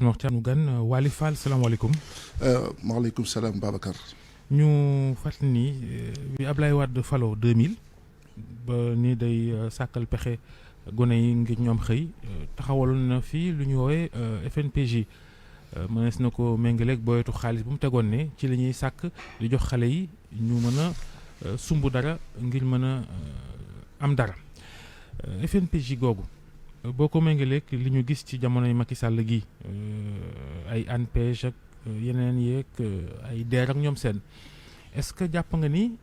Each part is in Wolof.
Mor Thiam nu gan Waly Fall salaamaaleykum. maaleykum salaam Babacar. ñu fàttali ni bi Ablaye Wade falo 2000 ba ni day sàkkal pexe gone yi ngir ñoom xëy taxawaloon na fii lu ñu woowee FNPJ mënees na ko méngaleeg booyetu xaalis bu mu tegoon ne ci li ñuy sàkk di jox xale yi ñu mën a sumb dara ngir mën a am dara FNPJ googu boo ko méngaleeg li ñu gis ci jamonoy Macky Sall gi ay ANPEJ ak yeneen yeeg ay DER ak ñoom seen est-ce que jàpp nga ni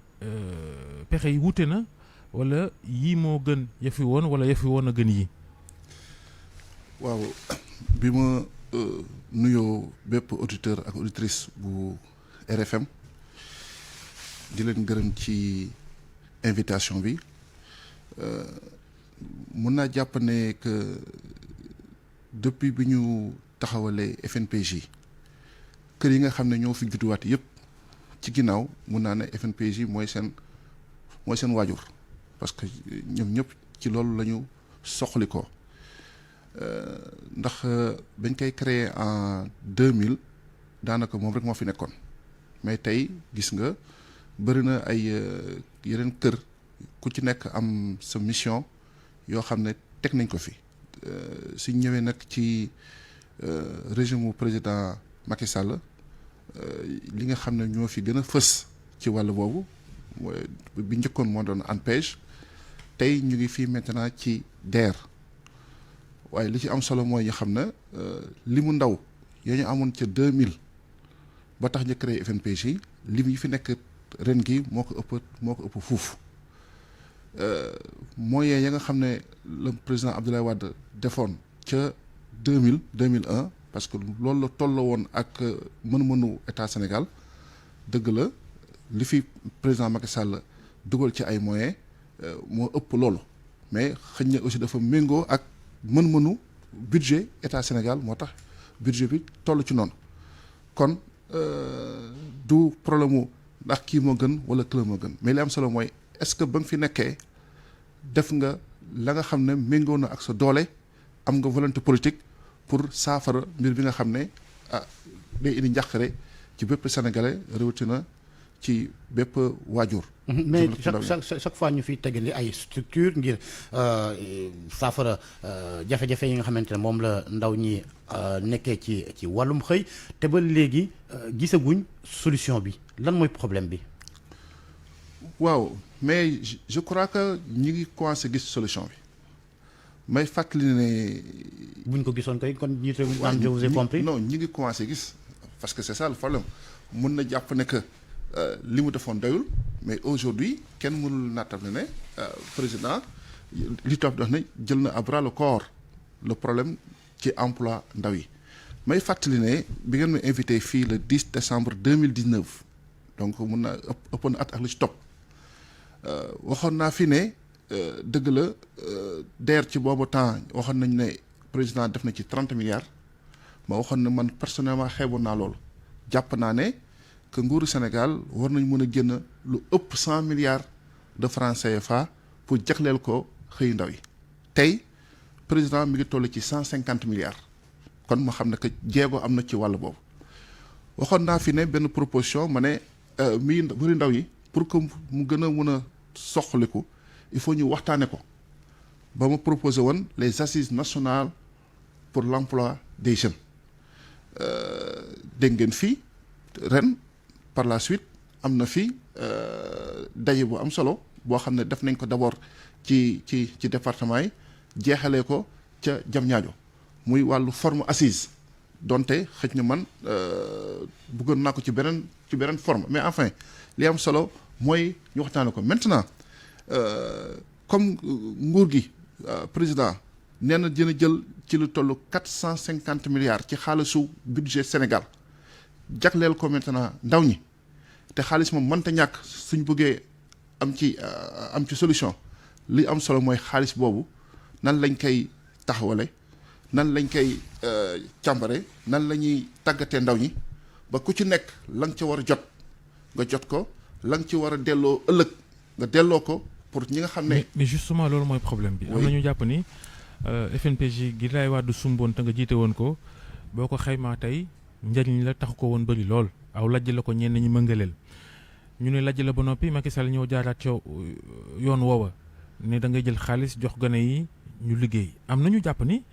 pexe yi wuute na wala yii moo gën yafi woon wala yafi woon a gën yi. waaw bi ma nuyoo bépp auditeur ak auditrice bu RFM di leen gërëm ci invitation bi mun naa jàpp ne que depuis bi ñu taxawalee FNPJ kër yi nga xam ne ñoo fi judduwaat yëpp ci ginnaaw mun naa ne FNPJ mooy seen waajur parce que ñoom ñëpp ci loolu la ñu soxli ko ndax bañ koy créer en 2000 daanaka moom rek moo fi nekkoon mais tey gis nga bëri na ay yeneen kër ku ci nekk am sa mission yoo xam ne teg nañ ko fi suñ ñëwee nag ci régime mu président Macky Sall li nga xam ne ñoo fi gën a fës ci wàll boobu bi njëkkoon moo doon ANPEJ tey ñu ngi fii maintenant ci DER waaye li ci am solo mooy ñu xam ne li mu ndaw yoo ñu amoon ca 2000 ba tax ñu créé FNPJ lim yi fi nekk ren gi moo ko ëpp fuuf moyens ya nga xam ne le président Abdoulaye Wade defoon ca 2001 parce que loolu la tolloo woon ak mën-mënu état Sénégal dëgg la li fi président Macky Sall dugal ci ay moyens moo ëpp loolu mais xëy na aussi dafa méngoo ak mën-mënu budget état Sénégal moo tax budget bi toll ci noonu kon du problème mu ndax kii moo gën wala kële moo gën mais li am solo mooy est-ce que ba nga fi nekkee def nga la nga xam ne méngoo na ak sa doole am nga volonté politique pour saafara mbir bi nga xam ne day indi njàqare ci bépp sénégalais rawatina ci bépp waajur. mais chaque fois ñu fiy tegandi ay structure ngir saafara jafe-jafe yi nga xamante ne moom la ndaw ñi nekkee ci wàllum xëy te ba léegi gisaguñ solution bi lan mooy problème bi. waaw mais je crois que ñi ngi commencé gis solution bi may fàttali ne. buñ ko gisoon kay kon ñi je vous ai compris. non ñi ngi commencé gis parce que c'est ça le problème mun na jàpp ne que li mu defoon doyul mais aujourd'hui kenn mënul naatable ne président li toog dox ne jël na à bras le corps le problème ci emploi ndaw yi may fàttali ne bi ngeen ma invité fii le 10 décembre 2019 donc mun na ëpp na at ak lu ci topp waxoon naa fi ne dëgg la DER ci boobu temps waxoon nañ ne président def na ci 30 milliards ma waxoon ne man personnellement xeeboon naa loolu jàpp naa ne que nguuru Sénégal war nañ mën a génn lu ëpp 100 milliards de francs CFA pour jagleel ko xëy ndaw yi tey président mi ngi toll ci 150 milliards kon ma xam ne que jéego am na ci wàll boobu waxoon naa fi ne benn proposition ma ne mbiri ndaw yi pour que mu gën a mën a soxaliku il faut ñu waxtaane ko ba ma proposé woon les assises nationales pour l'emploi des jeunes dégg ngeen fii ren par la suite am na fi daje bu am solo boo xam ne def nañ ko d'abord ci département yi jeexalee ko ca Diamniadio muy wàllu forme assise donte xëj na man bëggoon naa ko ci beneen forme mais enfin li am solo mooy ñu waxtaane ko maintenant comme nguur gi président nee na dina jël ci lu toll 450 milliards ci xaalisu budget Sénégal jagleel ko maintenant ndaw ñi te xaalis moom mënta ñàkk suñ bëggee am ci solution li am solo mooy xaalis boobu nan lañ koy taxawale nan lañ koy càmbare nan la ñuy tàggatee ndaw ñi ba ku ci nekk la nga ca war a jot nga jot ko la nga ci war a delloo ëllëg nga delloo ko pour ñi nga xam ne. mais justement loolu mooy problème bi. am na ñu jàpp ni FNPJ gi lay Wade sumboon te nga jiite woon ko boo ko xaymaa tey njëriñ la tax ko woon bëri lool aw lajj la ko ñenn ñi mëngaleel ñu ne lajj la ba noppi Macky Sall ñëw jaaraat ca yoon woowa ne da ngay jël xaalis jox gone yi ñu liggéey am nañu jàpp ni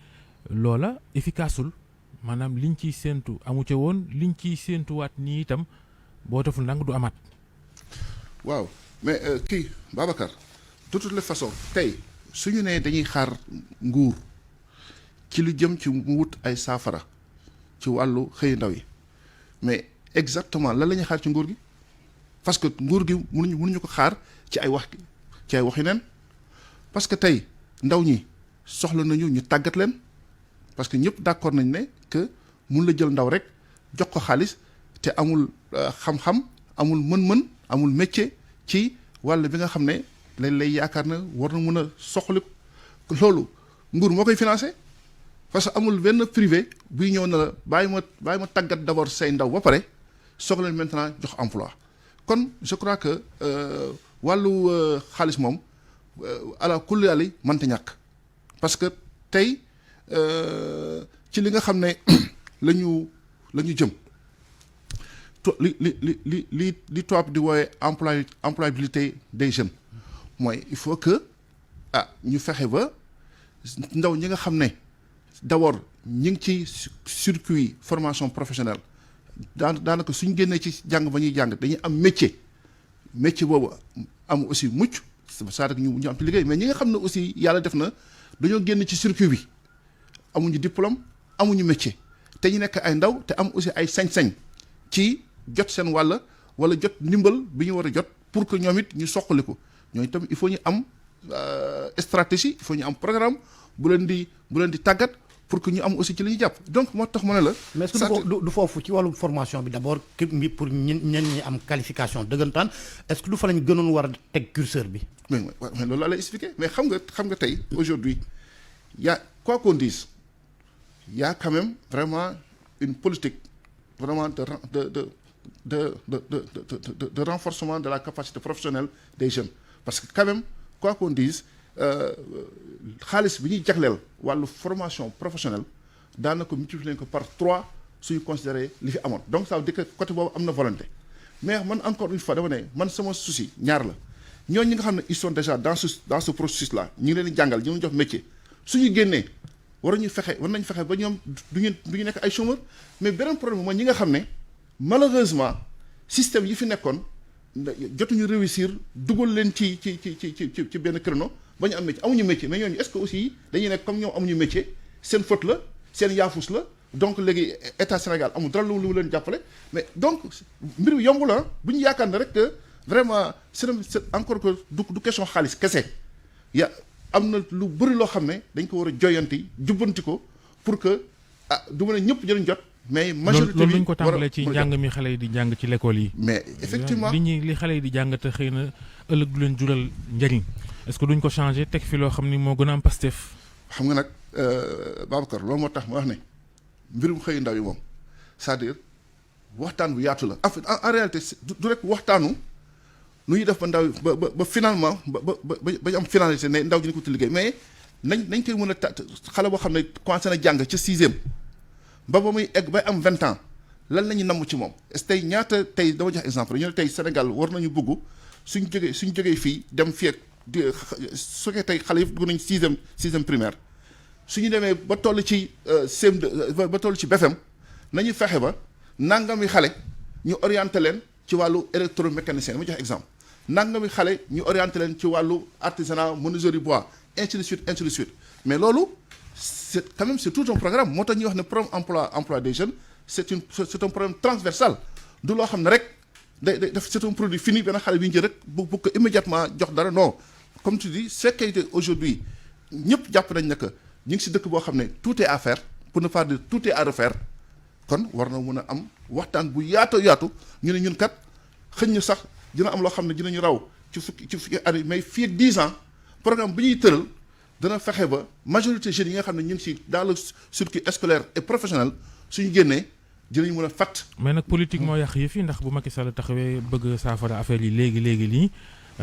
loola efficaceul maanaam liñ ciy séentu amu ca woon liñ ciy séentuwaat nii itam boo deful ndànk du amaat. waaw mais kii Babacar de toutes les façons tey suñu nee dañuy xaar nguur ci lu jëm ci mu wut ay saafara ci wàllu xëy ndaw yi mais exactement lan la ñuy xaar ci nguur gi parce que nguur gi mënuñu ko xaar ci ay wax yu neen parce que tey ndaw ñi soxla nañu ñu tàggat leen parce que ñëpp d'accord nañ ne que mun la jël ndaw rek jox ko xaalis te amul xam-xam amul mën-mën amul métier ci wàll bi nga xam ne lañ lay yaakaar na war na mun a soxali loolu nguur moo koy financé parce que amul benn privé buy ñëw na la bàyyi ma tàggat d'abord say ndaw ba pare soog leen maintenant jox emploi kon je crois que wàllu xaalis moom ala kulli yàlla mënta ñàkk parce que tey ci li nga xam ne la ñu jëm li tubaab di woowe employabilité des jeunes mooy il faut que ñu fexe ba ndaw ñi nga xam ne d'abord ñi ngi ci circuit formation professionnelle daanaka suñ génnee ci jàng ba ñuy jàng dañuy am métier boobu am aussi mucc c'est-à-dire ñu am ci liggéey mais ñi nga xam ne aussi yàlla def na dañoo génn ci circuit bi amuñu diplôme amuñu métier te ñu nekk ay ndaw te am aussi ay sañ-sañ ci jot seen wàll wala jot ndimbal bi ñu war a jot pour que ñoom it ñu soqaliku ñooñu itam il faut ñu am stratégie il faut ñu am programme bu leen di tàggat pour que ñu am aussi ci li ñu jàpp donc moo tax ma ne la. mais est-ce que du foofu ci wàllu formation bi d'abord pour ñen ñi am qualification dëggantaan est-ce que du fa lañ gënoon war a teg curseur bi. mais loolu laa lay expliquer mais xam nga tey aujourd'hui y a quoi qu'on dise y a quand même vraiment une politique vraiment de renforcement de la capacité professionnelle des jeunes parce que quand même quoi qu'on dise xaalis bi ñuy jagleel wàllu formation professionnelle daanaka multiplier ko par 3 suñu considérer li fi amoon donc ça veut dire que côté boobu am na volonté mais man encore une fois dama ne man sama souci ñaar la ñooñu ñi nga xam ne ils sont déjà dans ce processus là ñu ngi leen di jàngal ñu ngi jox métier suñu génnee war nañu fexe ba ñoom du ñu nekk ay chômeurs mais beneen problème mooy ñi nga xam ne malheureusement système yi fi nekkoon jotuñu réussir dugal leen ci benn créneau ba ñu am métier amuñu métier mais ñooñu est-ce que aussi dañuy nekk comme ñoom amuñu métier seen faute la seen yaafus la donc léegi état Sénégal amul dara lu leen jàppale mais donc mbir bi yomb la bu ñu yaakaar ne rek que vraiment c'est encore que du question xaalis kese am na lu bëri loo xam ne dañ ko war a joyanti jubbanti ko pour que du ma ne ñëpp jëriñ jot. mais majorité bi loolu dañ ko tàmbalee ci njàng mi xale yi di jàng ci l'école yi. mais effectivement li xale yi di jàng te xëy na ëllëg du leen jural njëriñ est-ce que duñ ko changer teg fi loo xam ni moo gën a am Pastef. xam nga nag Babacar loolu moo tax ma wax ne mbirum xëy ndaw yi moom c'est-à-dire waxtaan bu yaatu la en réalité du rek waxtaanu nu ñuy def ba ndaw ba finalement ba am finalité ne ndaw ji ne ko ci liggéey mais nañ koy mën a xale boo xam ne commencé na jàng ca 6e. ba muy egg bay am 20 ans lan la ñu namm ci moom est-ce que tey ñaata tey dama jox exemple ñu ne tey Sénégal war nañu bëgg suñ jógee fii dem fii ak su fekkee tey xale yëpp dugg nañ 6e primaire suñu demee ba toll ci CM2 ba toll ci BFM nañu fexe ba nangami xale ñu orienté leen ci wàllu électromécanicien dama jox exemple nangami xale ñu orienté leen ci wàllu artisanat menuiserie bois ainsi de suite mais loolu. C'est quand même c'est tout un programme moo tax ñuy wax ne problème emploi des jeunes c'est un problème transversal du loo xam ne rek day def c'est un produit fini benn xale bi ñu jël rek bu ko immédiatement jox dara non comme tu dis c'est que aujourd'hui ñëpp jàpp nañ ne que ñu ngi si dëkk boo xam ne tout est à faire pour ne pas dire tout est à refaire kon war na mën a am waxtaan bu yaatu ñu ne ñun kat xëñ ñu sax dina am loo xam ne dinañu raw ci fukki année mais fii ak 10 ans programme bi ñuy tëral dana fexe ba majorité jeunes yi nga xam ne ñu ngi si dans le circuit scolaire et professionnel suñu génnee dinañ mën a fàtt. mais nag politique moo yàq yëf yi ndax bu Macky Sall taxawee bëgg saafara affaire yi léegi nii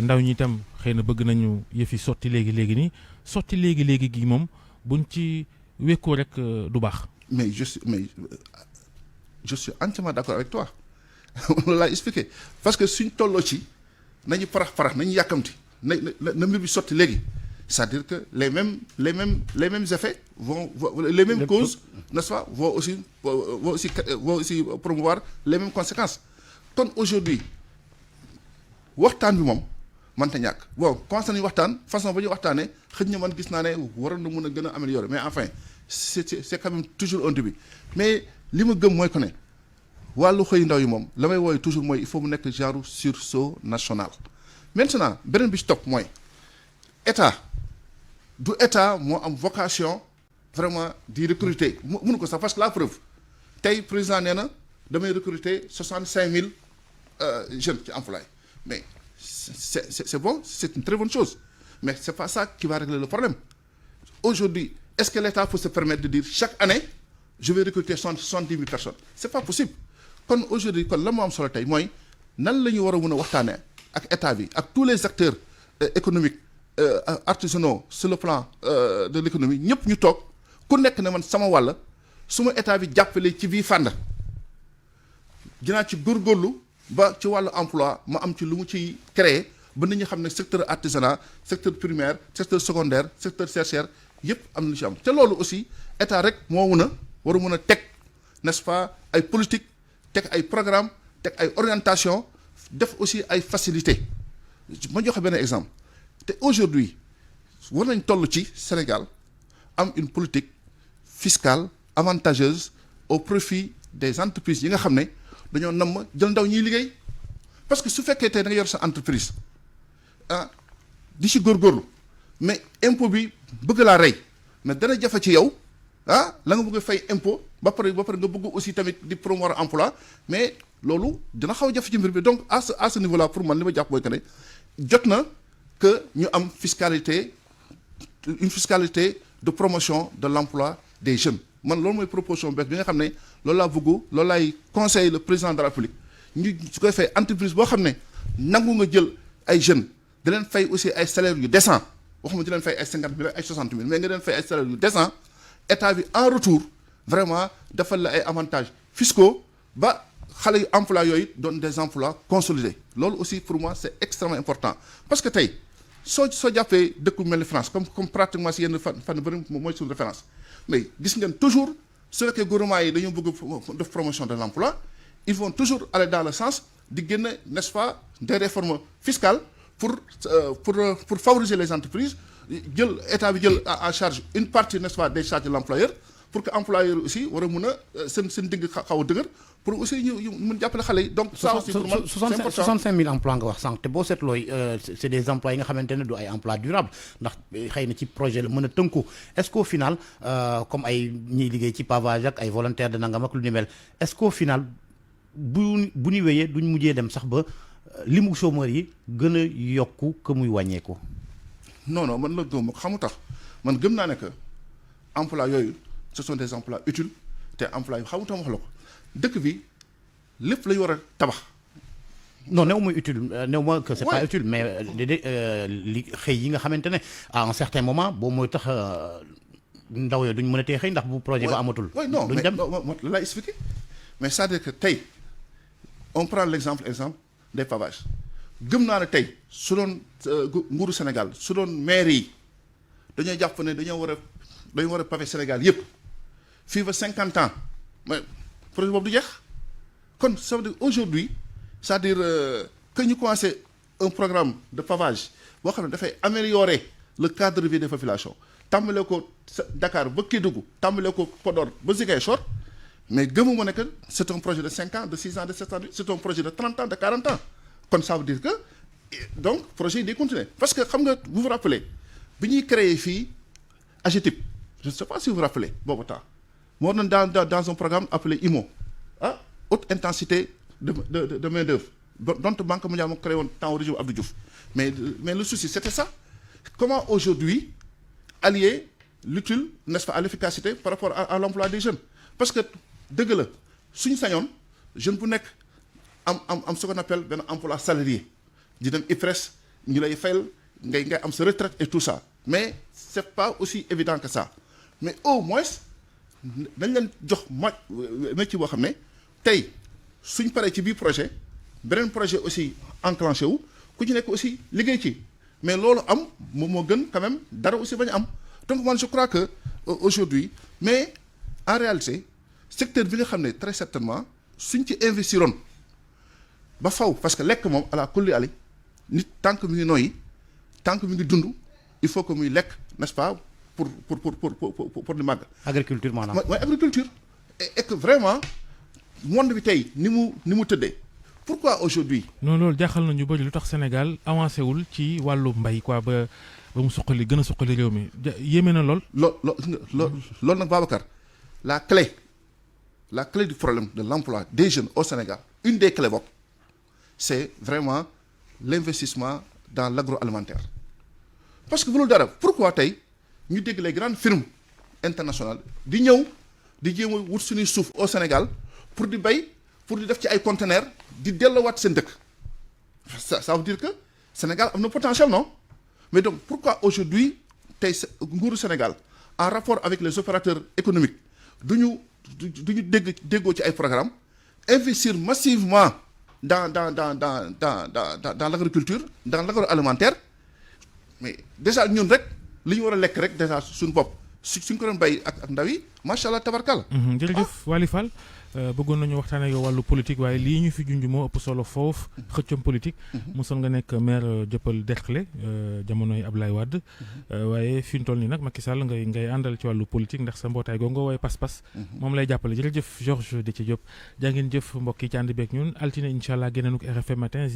ndaw ñi itam xëy na bëgg nañu yëf yi sotti léegi nii sotti léegi gi moom buñ ci wékkoo rek du baax. mais je suis entièrement d'accord avec toi loolu laay expliqué parce que suñ tolloo ci nañu parax nañu yàkkamti na mbir bi sotti léegi c'est-à-dire que les mêmes effets vont les mêmes causes, n'est-ce pas, vont aussi promouvoir les mêmes conséquences. Kon aujourd'hui waxtaan bi moom mënta ñàkk bon commencé nañu waxtaan façon ba ñu waxtaanee xëy na man gis naa ne waroon na mën a gën a améliorer mais enfin c'est quand même toujours un début mais li ma gëm mooy que ne wàllu xëy ndaw yi moom la may wooye toujours mooy il faut mu nekk genre sursaut national. Maintenant beneen bi ci topp mooy état moo am vocation vraiment di recruter mënu ko sax parce que la preuve tey président nee na damay recruter 65 000 jeunes ci emploi mais c'est bon, c'est une très bonne chose mais c'est pas ça qui va régler le problème. Aujourd'hui est-ce que l'État peut se permettre de dire chaque année je vais recruter 70 000 personnes? C'est pas possible. Kon aujourd'hui kon la moo am solo tey mooy nan la ñu war a mën a waxtaanee ak état bi ak tous les acteurs économiques artisanaux sur le plan de l'économie ñëpp ñu toog ku nekk ne man sama wàll su ma état bi jàppale ci bii fànn dinaa ci góorgóorlu ba ci wàllu emploi ma am ci lu mu ciy créer ba nit ñi xam ne secteur artisanat secteur primaire secteur secondaire secteur tertiaire yëpp am na lu ci am te loolu aussi état rek moo war a mën a teg n'est-ce pas ay politique teg ay programme teg ay orientation def aussi ay facilité ma joxe benn exemple te aujourd'hui war nañ toll ci Sénégal am une politique fiscale avantageuse au profit des entreprises yi nga xam ne dañoo namm jël ndaw ñiy liggéey parce que su fekkee tey da nga yor sa entreprise di ci góorgóorlu mais impôt bi bëgg laa rey mais dana jafe ci yow la nga bëgg a fay impôt ba pare nga bëgg aussi tamit di promouvoir emploi mais loolu dina xaw a jafe ci mbir bi donc à ce niveau là pour man li ma jàpp mooy que ne jot na que ñu am une fiscalité de promotion de l'emploi des jeunes man loolu mooy proposition bees bi nga xam ne loolu laa bëgg loolu laay conseiller le président de la République ñu su koy fay entreprise boo xam ne nangu nga jël ay jeunes di leen fay aussi ay salaires yu décent waxuma di leen fay ay 50 000 ay 60 000 mais nga leen fay ay salaires yu décent état bi en retour vraiment defal la ay avantages fiscaux ba xale yu emploi yooyu doon des emplois consolidés loolu aussi pour moi c'est extrêmement important parce que tey soo jàppee dëkku mel ni France comme pratiquement si yenn fan bëri mooy suñu référence mais gis ngeen toujours su fekkee gouvernement yi dañoo bëgg def promotion de l'emploi ils vont toujours aller dans le sens di génne n'est-ce pas des réformes fiscales pour favoriser les entreprises jël état bi jël en charge une partie n'est-ce pas des charges de l'employeur pour que employeur aussi war a mën a seen digg xaw a dëgër pour aussi ñu mën jàppale xale yi donc ça aussi pour moi c'est important 65 000 emplois nga wax sànq te boo seetlooy c'est des emplois yi nga xamante ne du ay emplois durables ndax xëy na ci projet la mën a tënku est-ce qu'au final comme ay ñiy liggéey ci pavage ak ay volontaires de nangam ak lu ni mel est-ce qu'au final bu ñu wéyee duñ mujjee dem sax ba limu chômeurs yi gën a yokku que muy wàññeeku. non man la gëm xamu tax man gëm naa ne que emploi yooyu ce sont des emplois utiles te emploi yi xamu tax wax la ko dëkk bi lépp lañu war a tabax. non néew muy utile néew ma que c'est pas utile mais li xëy yi nga xamante ne à un certain moment boo mooy tax ndaw yooyu duñ mën a tee xëy ndax bu projet ba amatul. non duñ dem la lay expliquer mais c'est-à-dire que tey on prend l'exemple des pavages gëm naa ne tey su doon nguuru Sénégal su doon maire yi dañoo jàpp ne dañoo war a pavé Sénégal yépp fii ba 50 ans mais projet boobu du jeex kon ça veut dire aujourd'hui c'est-à-dire que ñu commencé un programme de pavage boo xam ne dafay améliorer le cadre de vie des populations tàmbale ko Dakar ba Kédougou tàmbale ko Podor ba Ziguinchor mais gëmuma ne que c'est un projet de 5 ans de 6 ans de 7 ans c'est un projet de 30 ans de 40 ans kon ça veut dire que donc projet yi day continuer parce que xam nga vous vous rappelez bi ñuy créer fii AGETIP je ne sais pas si vous vous rappelez boobu temps moo doon dans un programme appelé IMO haute intensité de main d'œuvre dont Banque mondiale moo créé woon temps au régime Abdou Diouf mais le souci c'était ça comment aujourd'hui allier l'utile n'est-ce pas à l'efficacité par rapport à l'emploi des jeunes parce que dëgg la suñu sañoon jeune bu nekk am ce qu'on appelle benn emploi salarié di dem IPRES ñu lay fayal ngay am sa retraite et tout ça mais c'est pas aussi évident que ça mais au moins dañ leen jox métier boo xam ne tey suñ paree ci biir projet beneen projet aussi enclenché wu ku ci nekk aussi liggéey ci mais loolu am moom moo gën quand même dara aussi bañ am donc man je crois que aujourd'hui mais en réalité secteur bi nga xam ne très certainement suñ ci investiroon ba faw parce que lekk moom ala kulli ali nit tant que mi ngi noyyi tant que mi ngi dund il faut que muy lekk n'est-ce pas pour di màgg. agriculture maanaam. mooy agriculture et que vraiment monde bi tey ni mu tëddee pourquoi aujourd'hui non loolu jaaxal na ñu bëri lu tax Sénégal avancé wul ci wàllu mbay quoi ba mu suqali gën a suqali réew mi yéeme na lool. loolu nag Babacar la clé du problème de l'emploi des jeunes au Sénégal une des clés boobu c'est vraiment l'investissement dans l'agroalimentaire parce que bu dul dara pourquoi tey ñu dégg les grandes firmes internationales di ñëw di jéem a wut suñuy suuf au Sénégal pour di bay pour di def ci ay conteneurs di delluwaat seen dëkk ça veut dire que Sénégal am na potentiel non mais donc pourquoi aujourd'hui tey nguuru Sénégal en rapport avec les opérateurs économiques duñu déggoo ci ay programmes investir massivement dans l'agriculture dans l'agroalimentaire mais déjà ñun rek li ñu war a lekk rek déjà suñu bopp suñ ko doon bay ak ndaw yi macha allah tabarkal. jërëjëf Waly Fall bëggoon nañu waxtaanee yow wàllu politique waaye lii ñu fi junj moo ëpp solo foofu xëccum politique. mosoon nga nekk maire Dieuppeul Derklé jamonoy Ablaye Wade. waaye fi mu toll nii nag Macky Sall ngay àndal ci wàllu politique ndax sa mbootaay googu nga woowee pas-pas. moom lay jàppale jërëjëf Georges Déthié Diop jaa ngeen jëf mbokk yi ci ànd beeg ñun altine incha allah génneenu ko RFM matin.